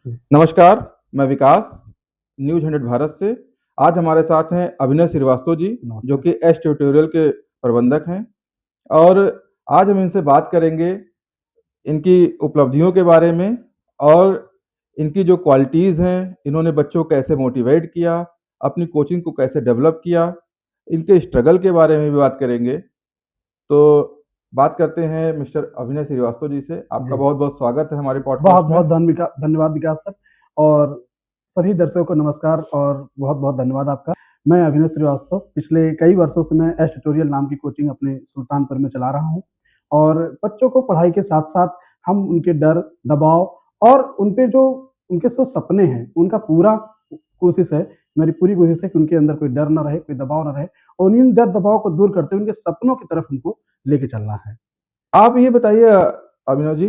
जी, नमस्कार, मैं विकास, न्यूज़ 100 भारत से। आज हमारे साथ हैं अभिनव श्रीवास्तव जी, जो नमस्कार। कि एस ट्यूटोरियल के प्रबंधक हैं और आज हम इनसे बात करेंगे इनकी उपलब्धियों के बारे में और इनकी जो क्वालिटीज़ हैं, इन्होंने बच्चों को कैसे मोटिवेट किया, अपनी कोचिंग को कैसे डेवलप किया, इनके स्ट्रगल के बारे में भी बात करेंगे। तो बात करते हैं मिस्टर अभिनव श्रीवास्तव जी से। आपका जी, बहुत-बहुत स्वागत है हमारे पॉडकास्ट में। बहुत-बहुत धन्यवाद विकास सर और सभी दर्शकों को नमस्कार और बहुत-बहुत धन्यवाद आपका। मैं अभिनव श्रीवास्तव पिछले कई वर्षों से मैं एस ट्यूटोरियल नाम की कोचिंग अपने सुल्तानपुर में चला रहा हूँ और बच्चों को पढ़ाई के साथ-साथ हम उनके डर, दबाव और उनके जो सपने हैं, उनका पूरा कोशिश है, मेरी पूरी कोशिश है कि उनके अंदर कोई डर ना रहे, कोई दबाव ना रहे और इन डर, दबाव को दूर करते हुए उनके सपनों की तरफ उनको लेके चलना है। आप ये बताइए अभिनव जी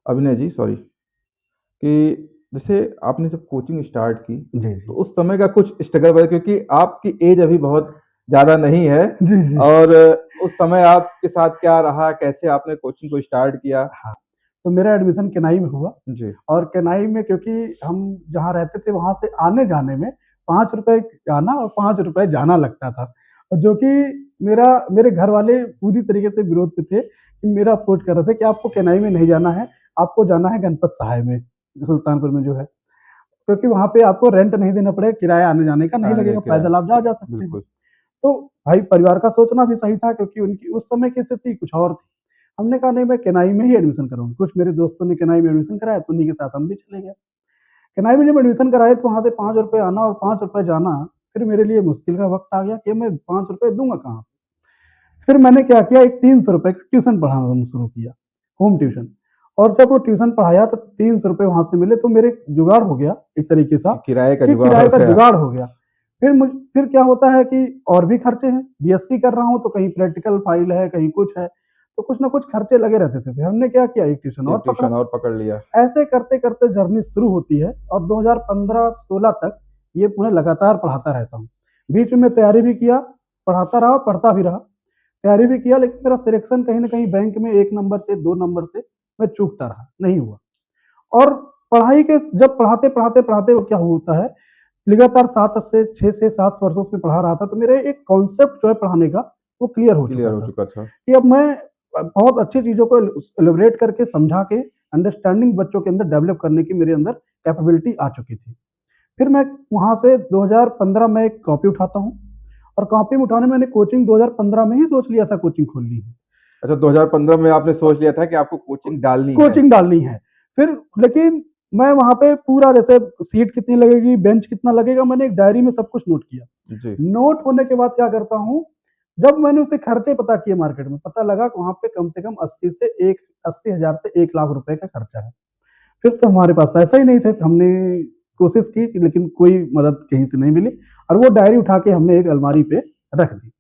अभिनय जी सॉरी कि जैसे आपने जब कोचिंग स्टार्ट की, जी, तो जी। उस समय का कुछ स्ट्रगल बताइए क्योंकि आपकी एज अभी बहुत ज़्यादा नहीं है जी, जी। और उस समय आपके साथ क्या रहा? कैसे आपने कोचिंग को स्टार्ट किया? हाँ, तो मेरा एडमिशन केनाई में हुआ जी, और केनाई में क्योंकि हम जहाँ रहते थे वहाँ से आने-जाने में ₹5 आना और ₹5 जाना लगता था। जो कि मेरे घर वाले पूरी तरीके से विरोध पे थे कि मेरा अपोज़ कर रहे थे कि आपको केनाई में नहीं जाना है, आपको जाना है गणपत सहाय में, सुल्तानपुर में जो है। क्योंकि वहाँ पे आपको रेंट नहीं देना पड़ेगा, किराया आने-जाने का नहीं आने लगेगा, किराया पैदल आप जा सकते हैं। बिल्कुल, तो भाई परिवार का सोचना भी सही था क्योंकि उनकी उस समय की स्थिति कुछ और थी। हमने कहा नहीं मैं केनाई में ही एडमिशन कराऊँगा। कुछ मेरे दोस्तों ने केनाई में एडमिशन कराया तो उन्हीं के साथ हम भी चले गए। केनाई में जब एडमिशन कराए तो वहाँ से ₹5 आना और ₹5 जाना, फिर मेरे लिए मुश्किल का वक़्त आ गया कि मैं ₹5 दूँगा कहाँ से? फिर मैंने क्या किया एक ₹300 का ट्यूशन पढ़ाना शुरू किया, होम ट्यूशन और जब वो ट्यूशन पढ़ाया तो ₹300 वहाँ से मिले तो मेरे जुगाड़ हो गया एक तरीके सा कि किराए का कि जुगाड़ किराए हो का गया। जुगाड़ हो गया। फिर क्या होता है कि और भी खर्चे हैं, बीएससी कर रहा हूँ तो कहीं प्रैक्टिकल फाइल है, कहीं कुछ है, तो कुछ ना कुछ खर्चे लगे रहते थे। हमने क्या किया एक ट्यूशन एक और पकड़ा। ट्यूशन और पकड़ लिया। ऐसे करते-करते जर्नी शुरू होती है और 2015-16 तक ये मैं लगातार पढ़ाता रहता हूँ। बीच में तैयारी भी किया, पढ़ाता रहा, पढ़ता भी रहा। तैयारी भी किया लेकिन मेरा सिलेक्शन कहीं न कहीं बैंक में 1 नंबर से 2 नंबर से मैं चूकता रहा, नहीं हुआ। और पढ़ाई के जब पढ़ाते वो क्या होता है, लगातार 7 से 6 से 7 वर्षों से पढ़ा रहा था, तो मेरे एक कॉन्सेप्ट जो है पढ़ाने का, वो क्लियर हो चुका क्लियर हो था, चुका था। कि अब मैं बहुत अच्छी चीज़ों को एलैबोरेट करके समझा के अंडरस्टैंडिंग बच्चों के अंदर डेवलप करने की मेरे अंदर कैपेबिलिटी आ चुकी थी। फिर मैं वहाँ से 2015 में एक कॉपी उठाता हूँ और कॉपी में उठाने मैंने कोचिंग 2015 में ही सोच लिया था कोचिंग खोलनी है। अच्छा 2015 में आपने सोच लिया था कि आपको कोचिंग डालनी है। कोचिंग डालनी है। फिर लेकिन मैं वहाँ पे पूरा जैसे सीट कितनी लगेगी, बेंच कितना लगेगा, मैंने एक डायरी में सब कुछ नोट किया। जी, नोट होने के बाद क्या करता हूँ, जब मैंने उसे खर्चे पता किए मार्केट में, पता लगा कि वहाँ पे कम से कम 80,000 से 1 लाख रुपए का खर्चा है। फिर तो हमारे पास पैसा ही नहीं थे, हमने कोशिश की लेकिन कोई मदद कहीं से नहीं मिली और वो डायरी उठा के हमने एक अलमारी पे रख दी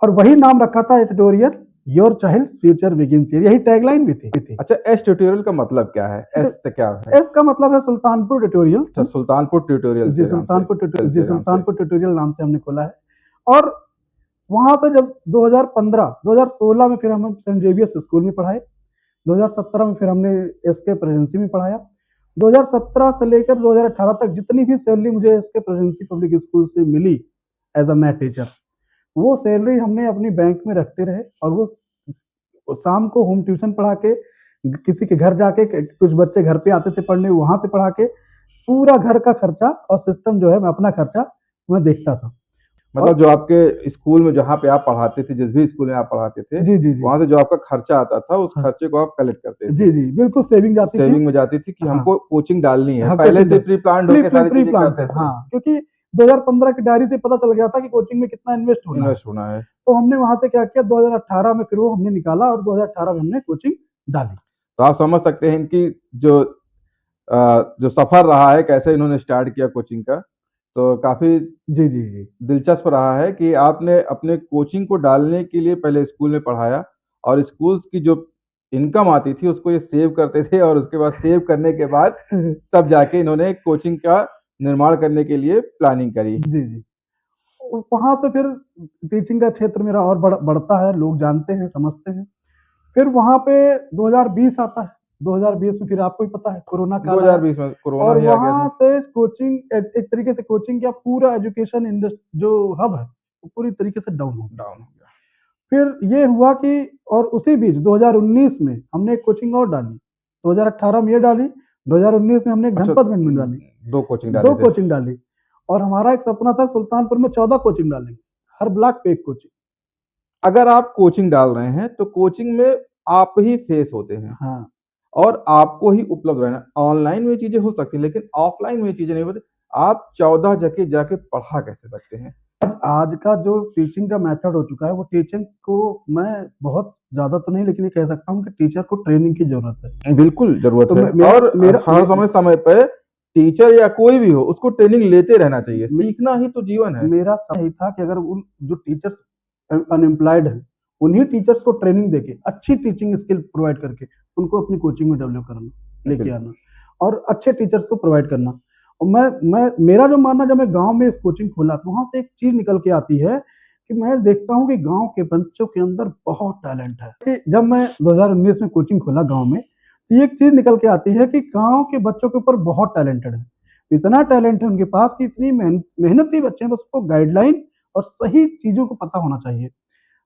और वही नाम रखा था editorial your child's future begins here, यही टैगलाइन भी थी। अच्छा एस ट्यूटोरियल का मतलब क्या है? एस से क्या है? एस का मतलब है सुल्तानपुर ट्यूटोरियल्स। अच्छा सुल्तानपुर ट्यूटोरियल के नाम से के नाम से। सुल्तानपुर ट्यूटोरियल नाम से हमने खोला है और वहाँ से जब 2015 2016 में फिर हम सेंट जेवियर्स स्कूल में पढ़ाए, 2017 में फिर हमने एसके प्रेसिडेंसी में पढ़ाया। 2017 से लेकर 2018 तक जितनी भी सैलरी मुझे एसके प्रेसिडेंसी पब्लिक स्कूल से मिली एज अ मैथ टीचर, वो सैलरी हमने अपनी बैंक में रखते रहे और वो शाम को होम ट्यूशन पढ़ा के किसी के घर जाके कुछ बच्चे घर पे आते थे पढ़ने, वहां से पढ़ा के पूरा घर का खर्चा और सिस्टम जो है मैं अपना खर्चा मैं देखता था। मतलब और जो आपके स्कूल में जहाँ पे आप पढ़ाते थे, जिस भी स्कूल में आप पढ़ाते थे, जी जी जी वहाँ से जो आपका खर्चा आता था, उस हाँ, खर्चे को आप कलेक्ट करते थे। जी जी बिल्कुल सेविंग उस जाती थी। सेविंग में जाती थी कि हाँ हमको कोचिंग डालनी है। हाँ पहले कोचिंग से प्री प्लान्ड प्री होके प्री सारी प्री चीज़ें प्लान करते था थे। हाँ, क्योंकि 2015 की डायरी से पता चल गया था कि कोचिंग में कितना इन्वेस्ट होना है। इन्वेस्ट होना है। तो हमने वहां से क्या किया 2018 में फिर वो हमने निकाला और 2018 में हमने कोचिंग डाली। तो आप समझ सकते हैं इनकी जो सफ़र रहा है, कैसे इन्होंने स्टार्ट किया कोचिंग का। तो काफ़ी जी जी जी दिलचस्प रहा है कि आपने अपने कोचिंग को डालने के लिए पहले स्कूल में पढ़ाया और स्कूल्स की जो इनकम आती थी उसको ये सेव करते थे और उसके बाद सेव करने के बाद तब जाके इन्होंने कोचिंग का निर्माण करने के लिए प्लानिंग करी। जी जी वहां से फिर टीचिंग का क्षेत्र मेरा और बढ़ता है, लोग जानते हैं समझते हैं। फिर वहां पे 2020 आता है। 2020 में फिर आपको भी पता है कोरोना काल आया 2020 में कोरोना और ही आ गया वहाँ था। से कोचिंग एक तरीके से कोचिंग क्या पूरा एजुकेशन जो हब है वो पूरी तरीके से डाउन हो गया। डाउन हो गया। फिर ये हुआ कि और उसी बीच 2019 में हमने एक कोचिंग और डाली, 2018 में ये डाली, 2019 में हमने अच्छा, गणपतगंज में डाली, 2 कोचिंग 2 डाले थे। कोचिंग डाली और हमारा एक सपना था सुल्तानपुर में 14 कोचिंग डालेंगे, हर ब्लॉक पे एक कोचिंग। अगर आप कोचिंग डाल रहे हैं तो कोचिंग में आप ही फेस होते हैं हाँ, और आपको ही उपलब्ध रहना। ऑनलाइन में ये चीजें हो सकती हैं लेकिन ऑफलाइन में ये चीजें नहीं होती। आप 14 जगह जाके पढ़ा कैसे सकते हैं? आज का जो टीचिंग का मेथड हो चुका है वो टीचिंग को मैं बहुत ज़्यादा तो नहीं लेकिन ये कह सकता हूँ कि टीचर को ट्रेनिंग की ज़रूरत है। बिल्कुल ज़रूरत तो है मेरा और मेरा हर समय पे टीचर या कोई भी हो उसको ट्रेनिंग लेते रहना चाहिए। मे सीखना ही तो जीवन है। मेरा सही था कि अगर उन जो टीचर्स अनएम्प्लॉयड हैं, उन्हीं टीचर्स को ट्रेनिंग देके अच्छी टीचिंग स्किल प्रोवाइड करके उनको अपनी कोचिंग में डेवलप करना, लेके बिल्कुल। आना और अच्छे टीचर्स को प्रोवाइड करना। और मैं मेरा जो मानना जब मैं गाँव में कोचिंग खोला तो वहाँ से एक चीज़ निकल के आती है कि मैं देखता हूँ कि गाँव के बच्चों के अंदर बहुत टैलेंट है। कि जब मैं 2019 में कोचिंग खोला गाँव में, तो ये एक चीज़ निकल के आती है कि गाँव के बच्चों के ऊपर बहुत टैलेंटेड है। इतना टैलेंट है उनके पास कि इतनी मेहनती बच्चे हैं, बस उसको गाइडलाइन और सही चीज़ों को पता होना चाहिए।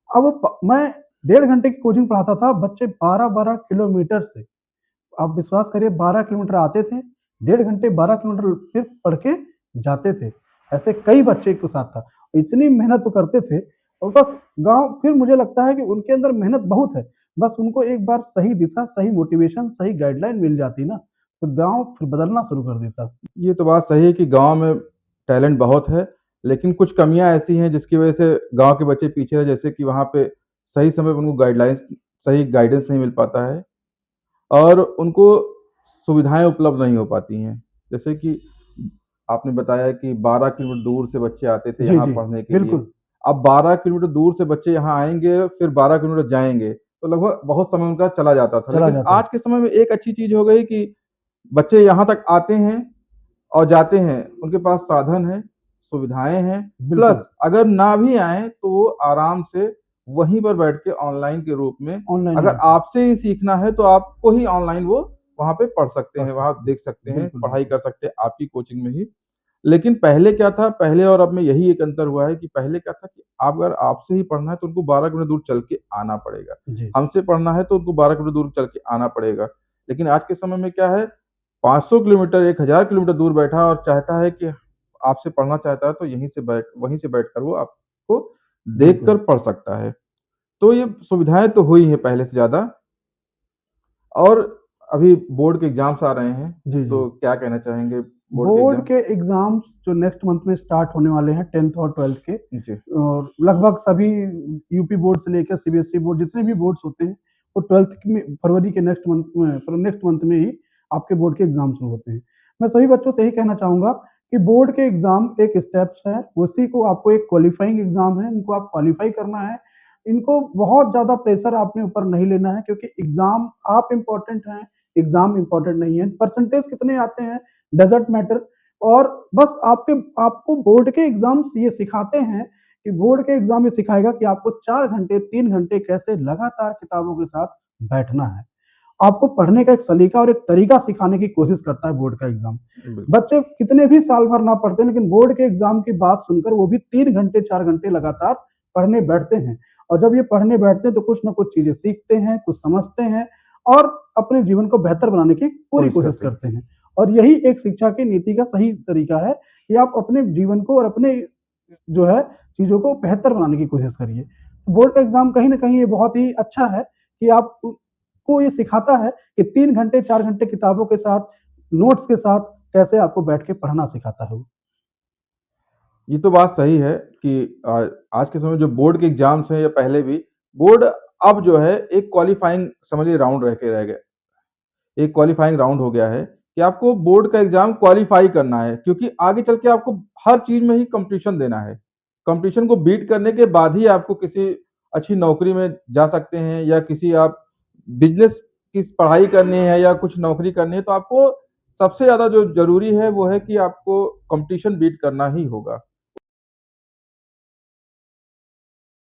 अब मैं 1.5 घंटे की कोचिंग पढ़ाता था, बच्चे 12-12 किलोमीटर से, आप विश्वास करिए 12 किलोमीटर आते थे, 1.5 घंटे 12 किलोमीटर फिर पढ़ के जाते थे। ऐसे कई बच्चे एक साथ था। इतनी मेहनत वो करते थे और बस गाँव फिर मुझे लगता है कि उनके अंदर मेहनत बहुत है। बस उनको एक बार सही दिशा, सही मोटिवेशन, सही गाइडलाइन मिल जाती ना, तो गाँव फिर बदलना शुरू कर देता। ये तो बात सही है कि गाँव में टैलेंट बहुत है, लेकिन कुछ कमियाँ ऐसी हैं जिसकी वजह से गाँव के बच्चे पीछे रहे, जैसे कि वहाँ पे सही समय पे उनको सही गाइडेंस नहीं मिल पाता है और उनको सुविधाएँ उपलब्ध नहीं हो पाती हैं। जैसे कि आपने बताया कि 12 किलोमीटर दूर से बच्चे आते थे जी, यहाँ जी, पढ़ने के लिए। बिल्कुल, अब 12 किलोमीटर दूर से बच्चे यहाँ आएँगे, फिर 12 किलोमीटर जाएँगे, तो लगभग बहुत समय उनका चला जाता था। चला लेकिन जाता आज के समय में एक अच्छी चीज़ हो गई कि बच्चे यहाँ तक आते हैं और जाते हैं, उनके पास साधन है, सुविधाएँ हैं, बिल्कुल, प्लस अगर ना भी आएँ तो वो आराम से वहीं पर बैठ के ऑनलाइन के रूप में ऑनलाइन ही अगर होता है, आपसे ही सीखना है तो आपको ही ऑनलाइन वो वहाँ पे पढ़ सकते पढ़ हैं, वहाँ सकते हैं। देख सकते हैं, बिल्कुल, पढ़ाई बिल्कुल। कर सकते हैं आपकी कोचिंग में ही। लेकिन पहले क्या था, पहले और अब में यही एक अंतर हुआ है कि पहले क्या था कि आप अगर आपसे ही पढ़ना है तो उनको 12 किलोमीटर दूर चल के आना पड़ेगा। जी, हमसे पढ़ना है तो उनको 12 किलोमीटर दूर चल के आना पड़ेगा। लेकिन आज के समय में क्या है 500 किलोमीटर, 1000 किलोमीटर दूर बैठा और चाहता है कि आपसे पढ़ना चाहता है तो वहीं से बैठकर वो आपको देखकर बिल्कुल। पढ़ सकता है। तो ये सुविधाएँ तो हुई हैं पहले से ज़्यादा और अभी बोर्ड के एग्ज़ाम्स आ रहे हैं, जी, जी। तो क्या कहना चाहेंगे बोर्ड के बोर्ड एग्ज़ाम? के एग्ज़ाम्स जो नेक्स्ट मंथ में स्टार्ट होने वाले हैं 10th और 12th के जी, और लगभग सभी यूपी बोर्ड से लेकर सीबीएसई बोर्ड जितने भी बोर्ड्स होते हैं, वो 12th में फरवरी के नेक्स्ट मंथ में ही आपके बोर्ड के एग्ज़ाम शुरू होते हैं। मैं सभी बच्चों से यही कहना चाहूँगा कि बोर्ड के एग्ज़ाम एक स्टेप्स है, उसी को आपको एक क्वालीफाइंग एग्ज़ाम है, इनको आप क्वालीफाई करना है। इनको बहुत ज़्यादा प्रेशर अपने ऊपर नहीं लेना है क्योंकि एग्ज़ाम आप इम्पोर्टेंट हैं, एग्ज़ाम इम्पोर्टेंट नहीं है। परसेंटेज कितने आते हैं डज़न्ट मैटर और बस आपको बोर्ड के एग्ज़ाम्स ये सिखाते हैं कि बोर्ड के एग्ज़ाम ये सिखाएगा कि आपको 4 घंटे, 3 घंटे कैसे लगातार किताबों के साथ बैठना है। आपको पढ़ने का एक सलीका और एक तरीका सिखाने की कोशिश करता है बोर्ड का एग्ज़ाम। बिल्कुल। बच्चे कितने भी साल भर ना पढ़ते हैं लेकिन बोर्ड के एग्ज़ाम की बात सुनकर वो भी 3 घंटे, 4 घंटे लगातार पढ़ने बैठते हैं और जब ये पढ़ने बैठते हैं तो कुछ न कुछ चीज़ें सीखते हैं, कुछ समझते हैं और अपने जीवन को बेहतर बनाने की पूरी कोशिश कोशिश करते हैं। करते हैं। और यही एक शिक्षा की नीति का सही तरीका है कि आप अपने जीवन को और अपने जो है चीज़ों को बेहतर बनाने की कोशिश करिए। तो बोर्ड का एग्ज़ाम कहीं न कहीं ये बहुत ही अच्छा है कि आपको ये सिखाता है कि 3 घंटे, 4 घंटे किताबों के साथ, नोट्स के साथ कैसे आपको बैठ के पढ़ना सिखाता है वो। ये तो बात सही है कि आज के समय में जो बोर्ड के एग्ज़ाम्स हैं या पहले भी, बोर्ड अब जो है एक क्वालीफाइंग समझिए राउंड रह गया। एक क्वालीफाइंग राउंड हो गया है कि आपको बोर्ड का एग्ज़ाम क्वालीफाई करना है क्योंकि आगे चल के आपको हर चीज़ में ही कॉम्पिटिशन देना है। कॉम्पिटिशन को बीट करने के बाद ही आपको किसी अच्छी नौकरी में जा सकते हैं या किसी आप बिज़नेस की पढ़ाई करनी है या कुछ नौकरी करनी है तो आपको सबसे ज़्यादा जो ज़रूरी है वो है कि आपको कॉम्पिटिशन बीट करना ही होगा।